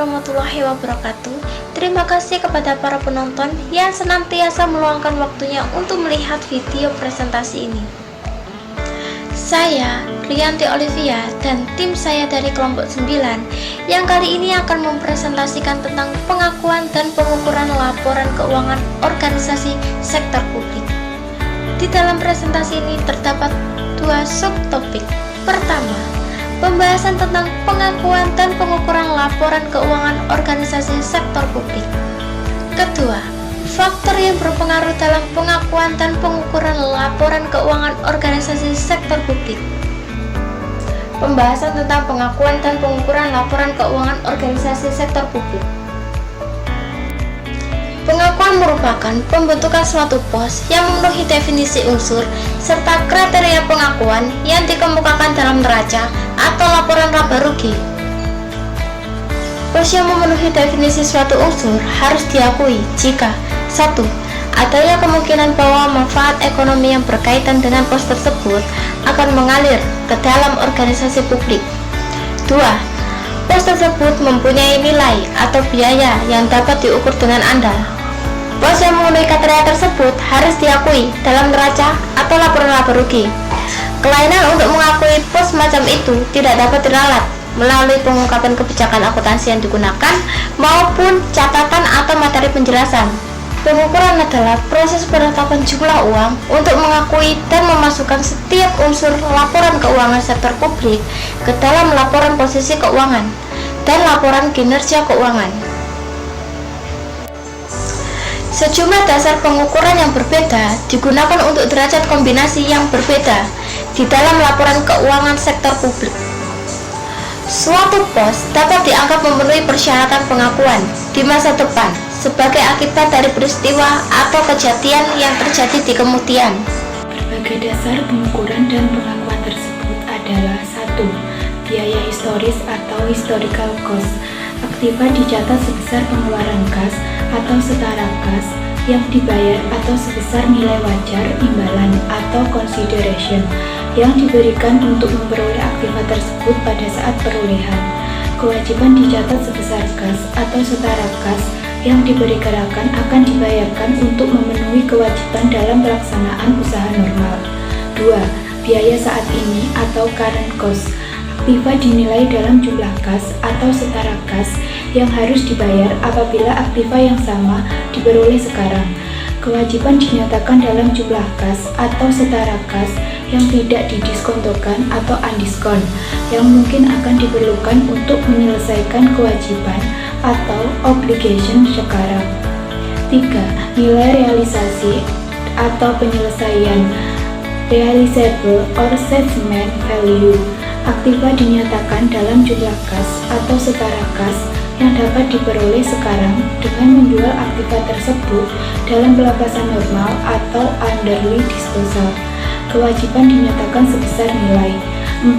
warahmatullahi wabarakatuh. Terima kasih kepada para penonton yang senantiasa meluangkan waktunya untuk melihat video presentasi ini. Saya, Rianti Olivia, dan tim saya dari kelompok 9 yang kali ini akan mempresentasikan tentang pengakuan dan pengukuran laporan keuangan organisasi sektor publik. Di dalam presentasi ini terdapat dua subtopik. Pertama, pembahasan tentang pengakuan dan pengukuran laporan keuangan organisasi sektor publik. Kedua, faktor yang berpengaruh dalam pengakuan dan pengukuran laporan keuangan organisasi sektor publik. Pembahasan tentang pengakuan dan pengukuran laporan keuangan organisasi sektor publik. Pengakuan merupakan pembentukan suatu pos yang memenuhi definisi unsur serta kriteria pengakuan yang dikemukakan dalam neraca atau laporan laba rugi. Pos yang memenuhi definisi suatu unsur harus diakui jika 1. Adanya kemungkinan bahwa manfaat ekonomi yang berkaitan dengan pos tersebut akan mengalir ke dalam organisasi publik. 2. Pos tersebut mempunyai nilai atau biaya yang dapat diukur dengan andal. Pos yang memenuhi kriteria tersebut harus diakui dalam neraca atau laporan laba rugi. Kelainan untuk mengakui pos semacam itu tidak dapat diralat melalui pengungkapan kebijakan akuntansi yang digunakan maupun catatan atau materi penjelasan. Pengukuran adalah proses penetapan jumlah uang untuk mengakui dan memasukkan setiap unsur laporan keuangan sektor publik ke dalam laporan posisi keuangan dan laporan kinerja keuangan. Sejumlah dasar pengukuran yang berbeda digunakan untuk derajat kombinasi yang berbeda di dalam laporan keuangan sektor publik. Suatu pos dapat dianggap memenuhi persyaratan pengakuan di masa depan sebagai akibat dari peristiwa atau kejadian yang terjadi di kemudian. Berbagai dasar pengukuran dan pengakuan tersebut adalah 1. Biaya historis atau historical cost. Aktiva dicatat sebesar pengeluaran kas atau setara kas yang dibayar atau sebesar nilai wajar imbalan atau consideration yang diberikan untuk memperoleh aktiva tersebut pada saat perolehan. Kewajiban dicatat sebesar kas atau setara kas yang diperkirakan akan dibayarkan untuk memenuhi kewajiban dalam pelaksanaan usaha normal. 2. Biaya saat ini atau current cost. Aktiva dinilai dalam jumlah kas atau setara kas yang harus dibayar apabila aktiva yang sama diperoleh sekarang. Kewajiban dinyatakan dalam jumlah kas atau setara kas yang tidak didiskontokan atau undiskon yang mungkin akan diperlukan untuk menyelesaikan kewajiban atau obligation sekarang. 3. Nilai realisasi atau penyelesaian realizable or settlement value. Aktiva dinyatakan dalam jumlah kas atau setara kas yang dapat diperoleh sekarang dengan menjual aktiva tersebut dalam pelepasan normal atau underly disposal. Kewajiban dinyatakan sebesar nilai. 4.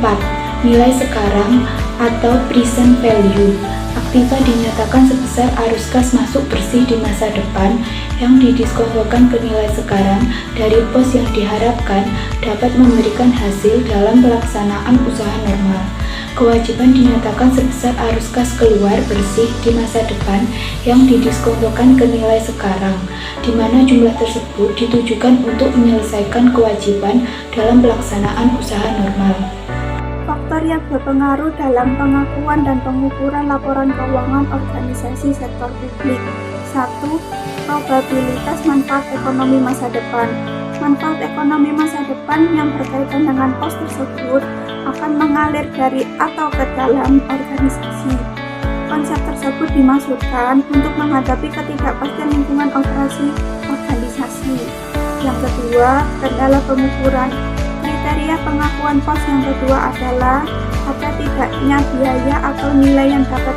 Nilai sekarang atau present value. Aktiva dinyatakan sebesar arus kas masuk bersih di masa depan yang didiskontokan ke nilai sekarang dari pos yang diharapkan dapat memberikan hasil dalam pelaksanaan usaha normal. Kewajiban dinyatakan sebesar arus kas keluar bersih di masa depan yang didiskontokan ke nilai sekarang, di mana jumlah tersebut ditujukan untuk menyelesaikan kewajiban dalam pelaksanaan usaha normal. Faktor yang berpengaruh dalam pengakuan dan pengukuran laporan keuangan organisasi sektor publik. 1. Probabilitas manfaat ekonomi masa depan. Manfaat ekonomi masa depan yang berkaitan dengan pos tersebut akan mengalir dari atau ke dalam organisasi. Konsep tersebut dimaksudkan untuk menghadapi ketidakpastian lingkungan operasi organisasi. Yang kedua, kendala pengukuran. Kriteria pengakuan pos yang kedua adalah ada tidaknya biaya atau nilai yang dapat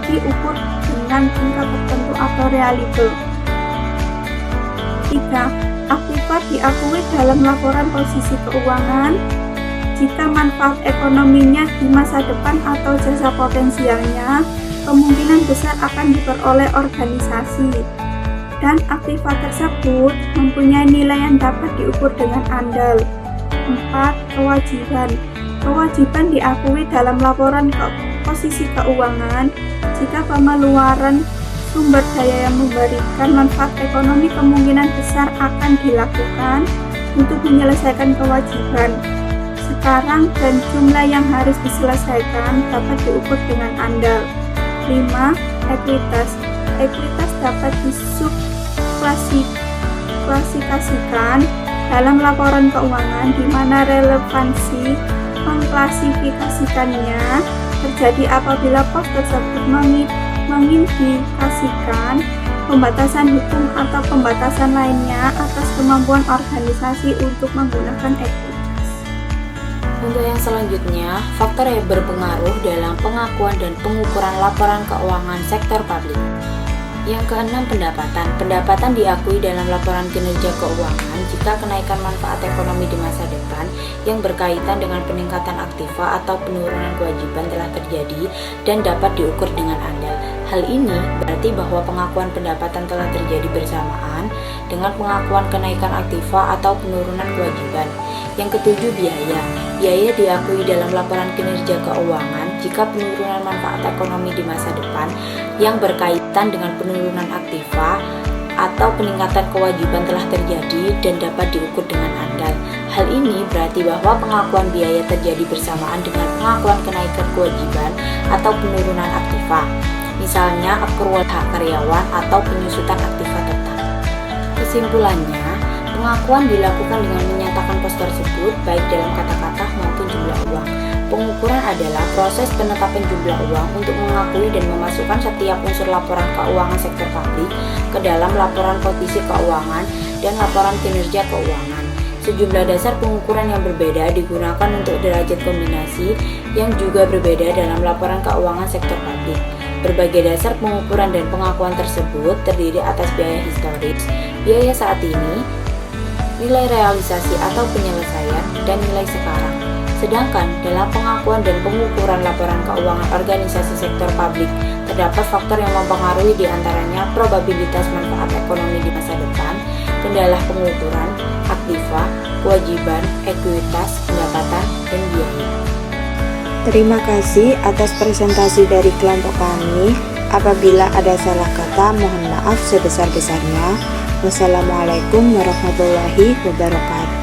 diukur dengan tingkat tertentu atau reliable. 3. Aktiva diakui dalam laporan posisi keuangan jika manfaat ekonominya di masa depan atau jasa potensialnya kemungkinan besar akan diperoleh organisasi dan aktiva tersebut mempunyai nilai yang dapat diukur dengan andal. 4. Kewajiban diakui dalam laporan posisi keuangan, jika pengeluaran sumber daya yang memberikan manfaat ekonomi kemungkinan besar akan dilakukan untuk menyelesaikan kewajiban sekarang dan jumlah yang harus diselesaikan dapat diukur dengan andal. 5. Ekuitas. Ekuitas dapat disubklasifikasikan dalam laporan keuangan di mana relevansi mengklasifikasikannya terjadi apabila pos tersebut mengindikasikan pembatasan hukum atau pembatasan lainnya atas kemampuan organisasi untuk menggunakan ekuitas. Untuk yang selanjutnya, faktor yang berpengaruh dalam pengakuan dan pengukuran laporan keuangan sektor publik. Yang keenam, pendapatan. Pendapatan diakui dalam laporan kinerja keuangan jika kenaikan manfaat ekonomi di masa depan yang berkaitan dengan peningkatan aktiva atau penurunan kewajiban telah terjadi dan dapat diukur dengan andal. Hal ini berarti bahwa pengakuan pendapatan telah terjadi bersamaan dengan pengakuan kenaikan aktiva atau penurunan kewajiban. Yang ketujuh, biaya. Biaya diakui dalam laporan kinerja keuangan jika penurunan manfaat ekonomi di masa depan yang berkaitan dengan penurunan aktiva atau peningkatan kewajiban telah terjadi dan dapat diukur dengan andal. Hal ini berarti bahwa pengakuan biaya terjadi bersamaan dengan pengakuan kenaikan kewajiban atau penurunan aktiva. Misalnya akrual hak karyawan atau penyusutan aktiva tetap. Kesimpulannya, pengakuan dilakukan dengan menyatakan pos tersebut baik dalam kata-kata maupun jumlah uang. Pengukuran adalah proses penetapan jumlah uang untuk mengakui dan memasukkan setiap unsur laporan keuangan sektor publik ke dalam laporan posisi keuangan dan laporan kinerja keuangan. Sejumlah dasar pengukuran yang berbeda digunakan untuk derajat kombinasi yang juga berbeda dalam laporan keuangan sektor publik. Berbagai dasar pengukuran dan pengakuan tersebut terdiri atas biaya historis, biaya saat ini, nilai realisasi atau penyelesaian, dan nilai sekarang. Sedangkan dalam pengakuan dan pengukuran laporan keuangan organisasi sektor publik, terdapat faktor yang mempengaruhi diantaranya probabilitas manfaat ekonomi di masa depan, kendala pengukuran, aktiva, kewajiban, ekuitas, pendapatan, dan biaya. Terima kasih atas presentasi dari kelompok kami. Apabila ada salah kata, mohon maaf sebesar-besarnya. Wassalamualaikum warahmatullahi wabarakatuh.